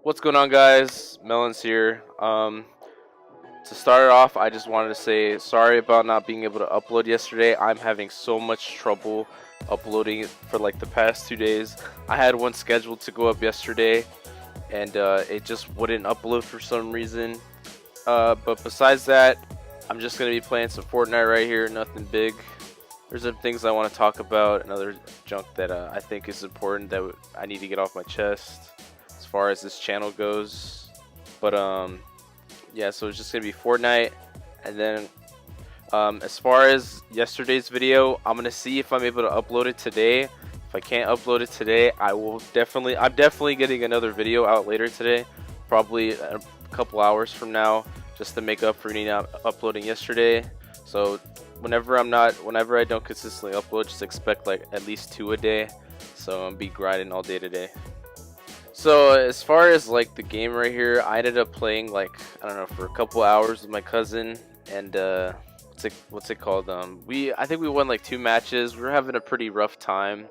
What's going on, guys? Melons here. To start it off, I just wanted to say sorry about not being able to upload yesterday. I'm having so much trouble uploading for like the past 2 days. I had one scheduled to go up yesterday, and it just wouldn't upload for some reason. But besides that, I'm just gonna be playing some Fortnite right here. Nothing big. There's some things I want to talk about, and other junk that I think is important that I need to get off my chest as far as this channel goes. But yeah, so it's just gonna be Fortnite, and then as far as yesterday's video, I'm gonna see if I'm able to upload it today. If I can't upload it today, I'm definitely getting another video out later today, probably a couple hours from now, just to make up for me not uploading yesterday. So whenever I don't consistently upload, just expect like at least 2 a day. So I'm be grinding all day today. So as far as like the game right here, I ended up playing like, I don't know, for a couple hours with my cousin, and what's it called? I think we won like 2 matches. We were having a pretty rough time.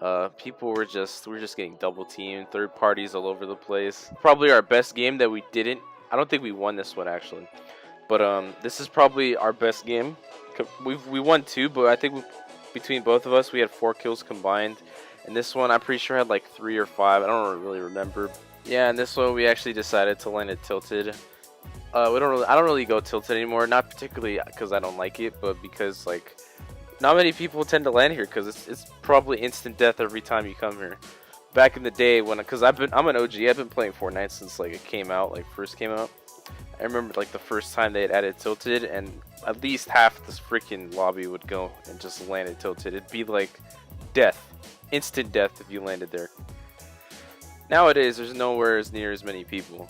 We were just getting double teamed, third parties all over the place. Probably our best game that we didn't. I don't think we won this one actually, but this is probably our best game. We won 2, but I think between both of us we had 4 kills combined. And this one I'm pretty sure had like 3 or 5. I don't really remember. Yeah, and this one we actually decided to land it tilted. I don't really go tilted anymore. Not particularly because I don't like it, but because like not many people tend to land here because it's probably instant death every time you come here. Back in the day because I'm an OG. I've been playing Fortnite since like it came out, like first came out. I remember like the first time they had added tilted, and at least half this freaking lobby would go and just land it tilted. It'd be like death. Instant death if you landed there. Nowadays, there's nowhere as near as many people.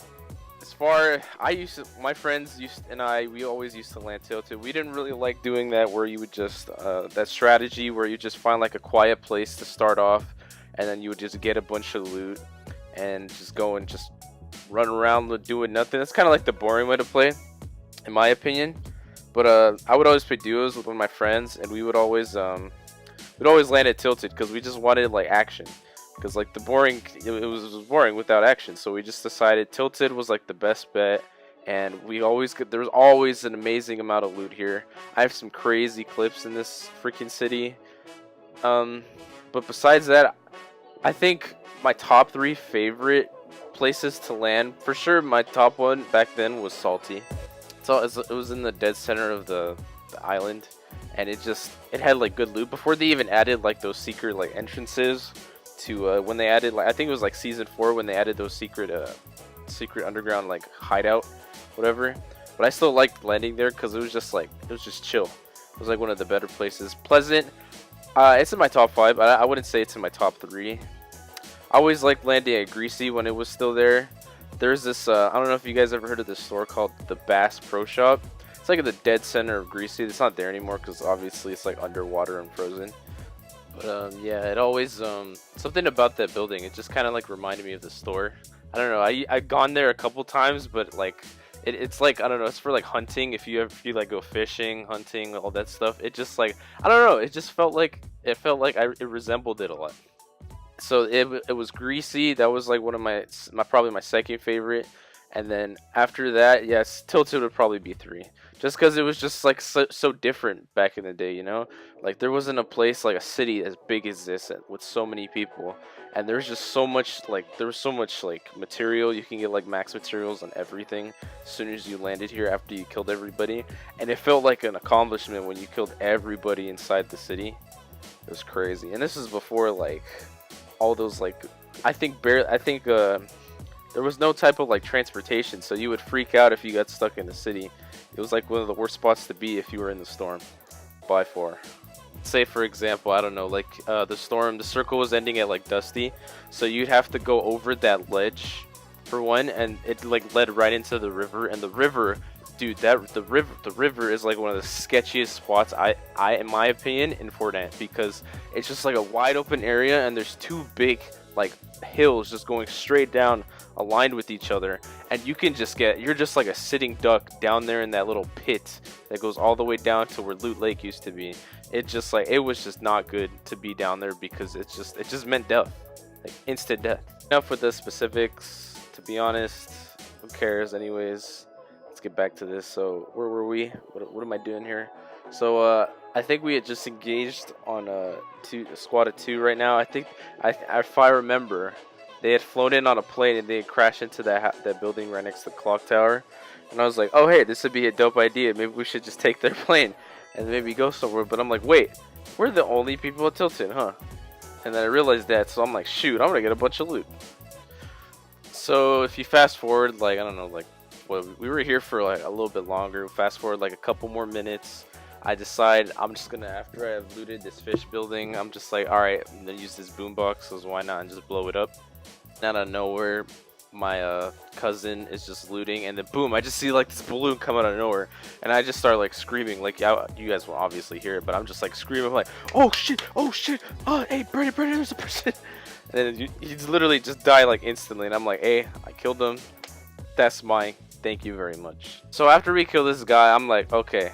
My friends we always used to land tilted. We didn't really like doing that where you would just, that strategy where you just find like a quiet place to start off, and then you would just get a bunch of loot and just go and just run around doing nothing. That's kind of like the boring way to play, in my opinion. But I would always play duos with one of my friends, and we'd always land it tilted because we just wanted like action. Because like it was boring without action, so we just decided tilted was like the best bet. And there was always an amazing amount of loot here. I have some crazy clips in this freaking city. But besides that, I think my top 3 favorite places to land, for sure my top one back then was Salty. It was in the dead center of the island, and it had like good loot before they even added like those secret like entrances to when they added, like, I think it was like season 4 when they added those secret underground like hideout whatever. But I still liked landing there because it was just chill. It was like one of the better places. Pleasant, it's in my top 5. I wouldn't say it's in my top 3. I always liked landing at Greasy when it was still there. There's this I don't know if you guys ever heard of this store called the Bass Pro Shop. It's like at the dead center of Greasy. It's not there anymore because obviously it's like underwater and frozen. But yeah, it always something about that building. It just kind of like reminded me of the store. I don't know. I've gone there a couple times, but like it's like, I don't know. It's for like hunting. If you like go fishing, hunting, all that stuff. It just like, I don't know. It just felt like it resembled it a lot. So it was Greasy. That was like one of my probably my second favorite. And then after that, yes, tilted would probably be 3. Just because it was just like so different back in the day, you know? Like there wasn't a place, like a city as big as this with so many people. And there was so much like material. You can get like max materials on everything as soon as you landed here after you killed everybody. And it felt like an accomplishment when you killed everybody inside the city. It was crazy. And this is before like all those like, there was no type of like transportation, so you would freak out if you got stuck in the city. It was like one of the worst spots to be if you were in the storm, by far. Say for example, I don't know, like the circle was ending at like Dusty, so you'd have to go over that ledge for one, and it like led right into the river. And the river, dude, the river is like one of the sketchiest spots in my opinion in Fortnite, because it's just like a wide open area, and there's 2 big like hills just going straight down, aligned with each other, and you're just like a sitting duck down there in that little pit that goes all the way down to where Loot Lake used to be. It was just not good to be down there because it just meant death, like instant death. Enough with the specifics. to be honest, who cares anyways? Let's get back to this. So where were we? What am I doing here? So I think we had just engaged on a squad of 2 right now. I think if I remember, they had flown in on a plane and they had crashed into that building right next to the clock tower. And I was like, oh hey, this would be a dope idea. Maybe we should just take their plane and maybe go somewhere. But I'm like, wait, we're the only people at Tilton, huh? And then I realized that, so I'm like, shoot, I'm gonna get a bunch of loot. So if you fast forward, like, I don't know, like, well, we were here for like a little bit longer. Fast forward like a couple more minutes, I decide I'm just gonna, after I have looted this fish building, I'm just like, alright, I'm gonna use this boombox, so why not, and just blow it up. Out of nowhere, my cousin is just looting, and then boom, I just see like this balloon come out of nowhere, and I just start like screaming, like, yeah, you guys will obviously hear it, but I'm just like screaming, like, oh shit, oh hey, Brady, there's a person. And then he's literally just die like instantly, and I'm like, hey, I killed him, that's mine, thank you very much. So after we kill this guy, I'm like, okay,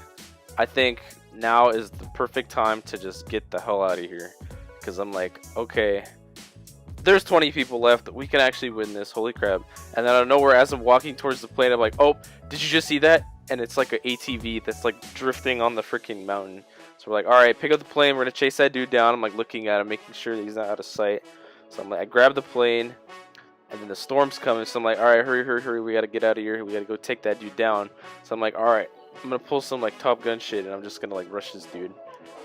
I think now is the perfect time to just get the hell out of here, because I'm like, okay, there's 20 people left, we can actually win this, holy crap. And then out of nowhere, as I'm walking towards the plane, I'm like, oh, did you just see that? And it's like an ATV that's like drifting on the freaking mountain. So we're like, alright, pick up the plane, we're gonna chase that dude down. I'm like looking at him, making sure that he's not out of sight. So I'm like, I grab the plane, and then the storm's coming, so I'm like, alright, hurry, we gotta get out of here, we gotta go take that dude down. So I'm like, alright, I'm gonna pull some like Top Gun shit, and I'm just gonna like rush this dude.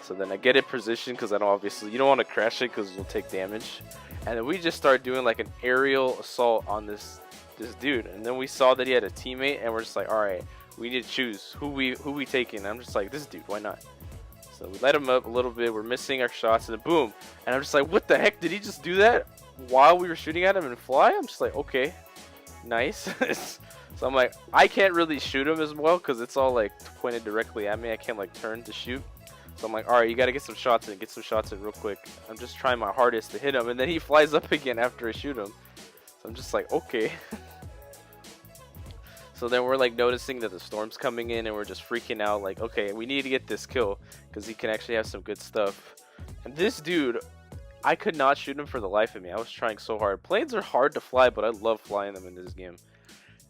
So then I get it positioned, because I don't, obviously, you don't want to crash it because you'll take damage. And then we just start doing like an aerial assault on this dude. And then we saw that he had a teammate, and we're just like, alright, we need to choose who we taking. And I'm just like, this dude, why not? So we let him up a little bit, we're missing our shots, and then boom. And I'm just like, what the heck, did he just do that while we were shooting at him and fly? I'm just like, okay, nice. So I'm like, I can't really shoot him as well because it's all like pointed directly at me. I can't like turn to shoot. So I'm like, alright, you gotta get some shots in real quick. I'm just trying my hardest to hit him, and then he flies up again after I shoot him. So I'm just like, okay. So then we're like noticing that the storm's coming in, and we're just freaking out, like, okay, we need to get this kill because he can actually have some good stuff. And this dude, I could not shoot him for the life of me. I was trying so hard. Planes are hard to fly, but I love flying them in this game.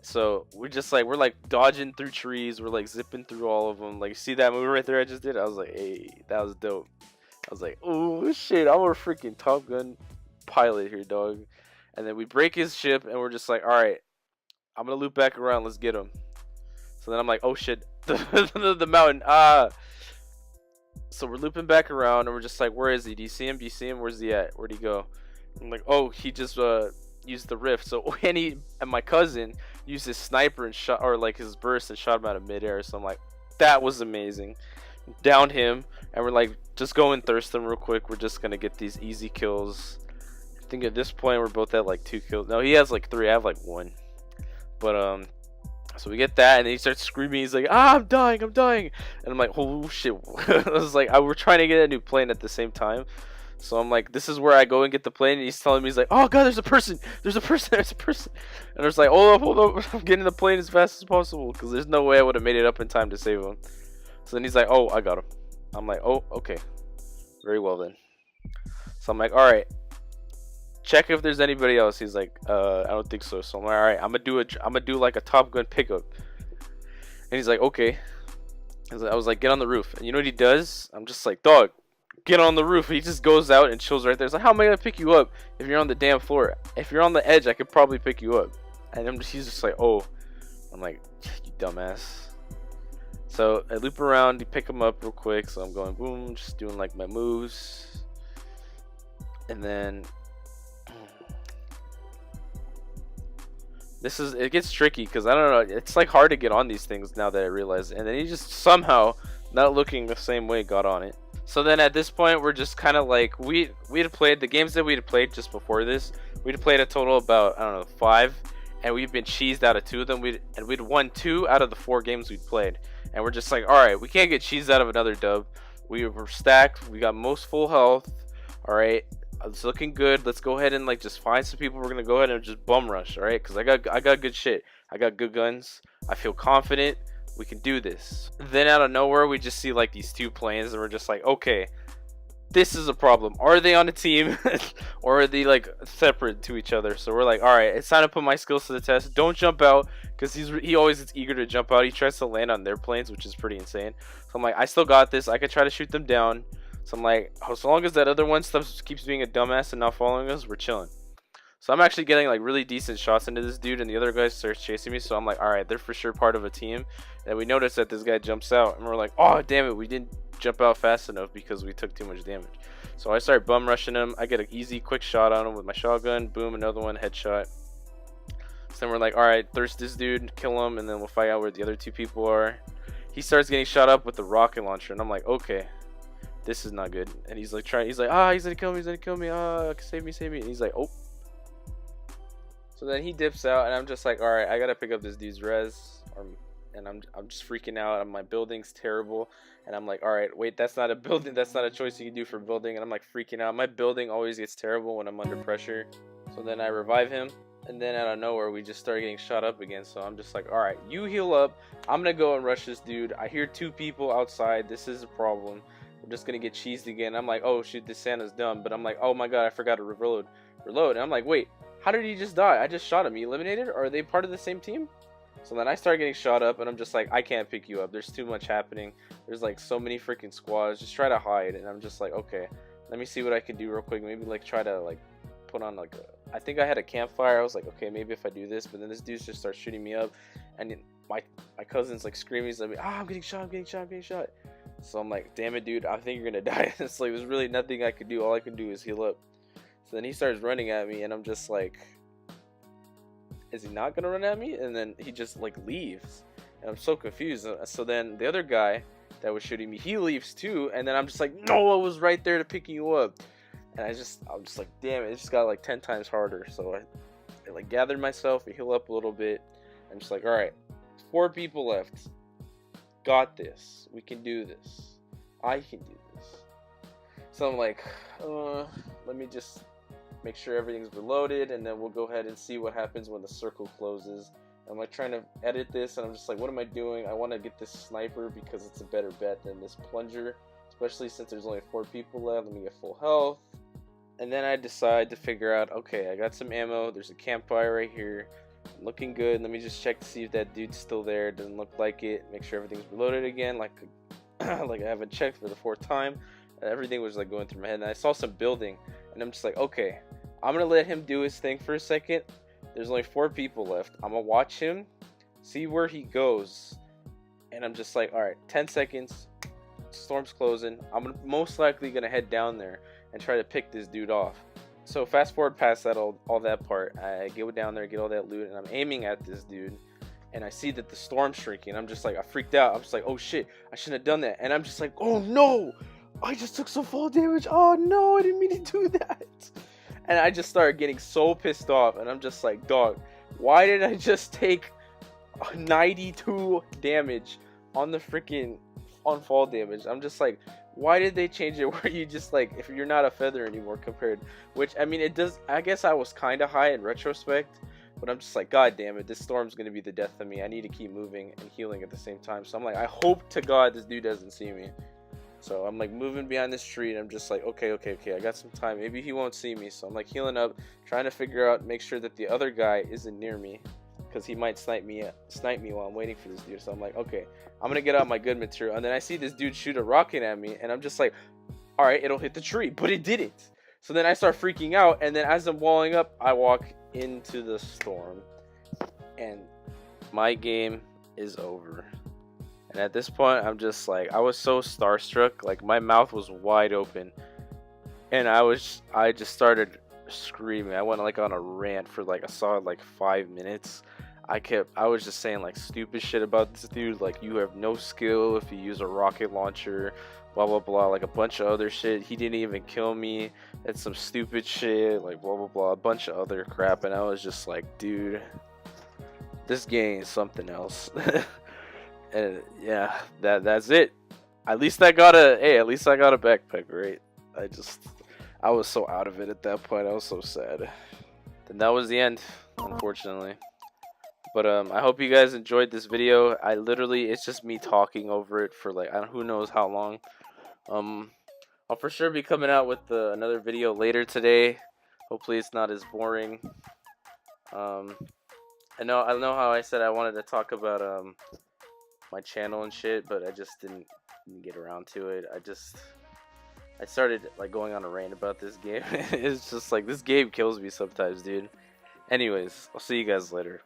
So we're just like, we're like dodging through trees, we're like zipping through all of them. Like, see that movie right there I just did? I was like, hey, that was dope. I was like, oh shit, I'm a freaking Top Gun pilot here, dog. And then we break his ship, and we're just like, alright, I'm gonna loop back around, let's get him. So then I'm like, oh shit, the mountain, So we're looping back around, and we're just like, where is he? Do you see him? Where's he at? Where'd he go? I'm like, oh, he just used the rift. So when he and my cousin used his sniper and shot, or like his burst, and shot him out of midair. So I'm like, that was amazing. Downed him, and we're like, just go and thirst him real quick. We're just gonna get these easy kills. I think at this point we're both at like 2 kills. No, he has like 3. I have like 1. But so we get that, and then he starts screaming. He's like, I'm dying. And I'm like, oh shit. I was like, we're trying to get a new plane at the same time. So I'm like, this is where I go and get the plane, and he's telling me, he's like, oh god, there's a person. And I was like, hold up, I'm getting the plane as fast as possible, because there's no way I would have made it up in time to save him. So then he's like, oh, I got him. I'm like, oh, okay, very well then. So I'm like, alright, check if there's anybody else. He's like, I don't think so. So I'm like, alright, I'm gonna do like a Top Gun pickup. And he's like, okay. I was like, get on the roof. And you know what he does? I'm just like, dog, get on the roof. He just goes out and chills right there. It's like, how am I gonna pick you up if you're on the damn floor? If you're on the edge, I could probably pick you up. And he's just like, oh. I'm like, you dumbass. So I loop around to pick him up real quick. So I'm going boom, just doing like my moves. And then it gets tricky because I don't know, it's like hard to get on these things now that I realize it. And then he just somehow, not looking the same way, got on it. So then at this point we're just kind of like, we had played the games that we had played just before this. We'd played a total about, I don't know, 5, and we've been cheesed out of 2 of them. We'd won 2 out of the 4 games we'd played, and we're just like, all right, we can't get cheesed out of another dub. We were stacked, we got most full health. All right, it's looking good. Let's go ahead and like just find some people. We're gonna go ahead and just bum rush, all right? Because I got good shit. I got good guns. I feel confident. We can do this. Then out of nowhere, we just see like these 2 planes, and we're just like, okay, this is a problem. Are they on a team or are they like separate to each other? So we're like, all right, it's time to put my skills to the test. Don't jump out, because he always is eager to jump out. He tries to land on their planes, which is pretty insane. So I'm like, I still got this. I could try to shoot them down. So I'm like, oh, so long as that other one stuff keeps being a dumbass and not following us, we're chilling. So I'm actually getting like really decent shots into this dude, and the other guy starts chasing me. So I'm like, all right, they're for sure part of a team. And we notice that this guy jumps out, and we're like, oh damn it, we didn't jump out fast enough because we took too much damage. So I start bum rushing him. I get an easy quick shot on him with my shotgun. Boom, another one, headshot. So then we're like, all right, thirst this dude, kill him, and then we'll find out where the other two people are. He starts getting shot up with the rocket launcher, and I'm like, okay, this is not good. And he's like he's gonna kill me, save me, and he's like, oh. So then he dips out, and I'm just like, all right, I gotta pick up this dude's res, and I'm just freaking out. My building's terrible, and I'm like, all right, wait, that's not a building, that's not a choice you can do for building, and I'm like freaking out. My building always gets terrible when I'm under pressure. So then I revive him, and then out of nowhere we just start getting shot up again. So I'm just like, all right, you heal up, I'm gonna go and rush this dude. I hear two people outside. This is a problem. We're just gonna get cheesed again. I'm like, oh shoot, this Santa's dumb. But I'm like, oh my god, I forgot to reload. And I'm like, wait, how did he just die? I just shot him. He eliminated? Or are they part of the same team? So then I start getting shot up, and I'm just like, I can't pick you up. There's too much happening. There's like so many freaking squads. Just try to hide. And I'm just like, okay, let me see what I can do real quick. Maybe like try to like put on like I think I had a campfire. I was like, okay, maybe if I do this. But then this dude just starts shooting me up, and my cousin's like screaming. He's like, I'm getting shot. So I'm like, damn it, dude, I think you're gonna die. It's like, there's really nothing I could do. All I can do is heal up. So then he starts running at me, and I'm just like, is he not gonna run at me? And then he just like leaves, and I'm so confused. So then the other guy that was shooting me, he leaves too, and then I'm just like, no, I was right there to pick you up. And I'm just like, damn it, just got like 10 times harder. So I like gathered myself, I heal up a little bit. I'm just like, all right, 4 people left. Got this. We can do this. I can do this. So I'm like, let me just make sure everything's reloaded, and then we'll go ahead and see what happens when the circle closes. I'm like trying to edit this, and I'm just like, what am I doing? I want to get this sniper because it's a better bet than this plunger, especially since there's only 4 people left. Let me get full health. And then I decide to figure out, okay, I got some ammo. There's a campfire right here. Looking good. Let me just check to see if that dude's still there. Doesn't look like it. Make sure everything's reloaded again, like like I haven't checked for the 4th time. Everything was like going through my head, and I saw some building, and I'm just like, okay, I'm gonna let him do his thing for a second. There's only 4 people left. I'm gonna watch him, see where he goes, and I'm just like, all right, 10 seconds. Storm's closing. I'm most likely gonna head down there and try to pick this dude off. So fast forward past that all that part, I go down there, get all that loot, and I'm aiming at this dude, and I see that the storm's shrinking. I'm just like, I freaked out. I'm just like, oh shit, I shouldn't have done that. And I'm just like, oh no, I just took some fall damage. Oh no, I didn't mean to do that. And I just started getting so pissed off, and I'm just like, dog, why did I just take 92 damage on the freaking on fall damage? I'm just like, why did they change it where you just like, if you're not a feather anymore compared, which I mean, it does, I guess I was kind of high in retrospect, but I'm just like, god damn it, this storm's gonna be the death of me. I need to keep moving and healing at the same time. So I'm like, I hope to god this dude doesn't see me. So I'm like moving behind this tree, and I'm just like, okay, I got some time, maybe he won't see me. So I'm like healing up, trying to figure out, make sure that the other guy isn't near me, because he might snipe me while I'm waiting for this dude. So I'm like, okay, I'm gonna get out my good material. And then I see this dude shoot a rocket at me, and I'm just like, all right, it'll hit the tree, but it didn't. So then I start freaking out, and then as I'm walling up, I walk into the storm, and my game is over. And at this point, I'm just like, I was so starstruck, like my mouth was wide open, and I just started screaming. I went like on a rant for like a solid like 5 minutes. I was just saying like stupid shit about this dude, like you have no skill if you use a rocket launcher, blah blah blah, like a bunch of other shit. He didn't even kill me. It's some stupid shit, like blah blah blah, a bunch of other crap. And I was just like, dude, this game is something else. And yeah, that's it. At least I got a backpack, right? I was so out of it at that point. I was so sad. Then that was the end, unfortunately. But I hope you guys enjoyed this video. It's just me talking over it for like who knows how long. I'll for sure be coming out with another video later today. Hopefully it's not as boring. I know how I said I wanted to talk about my channel and shit, but I just didn't get around to it. I started like going on a rant about this game. It's just like this game kills me sometimes, dude. Anyways, I'll see you guys later.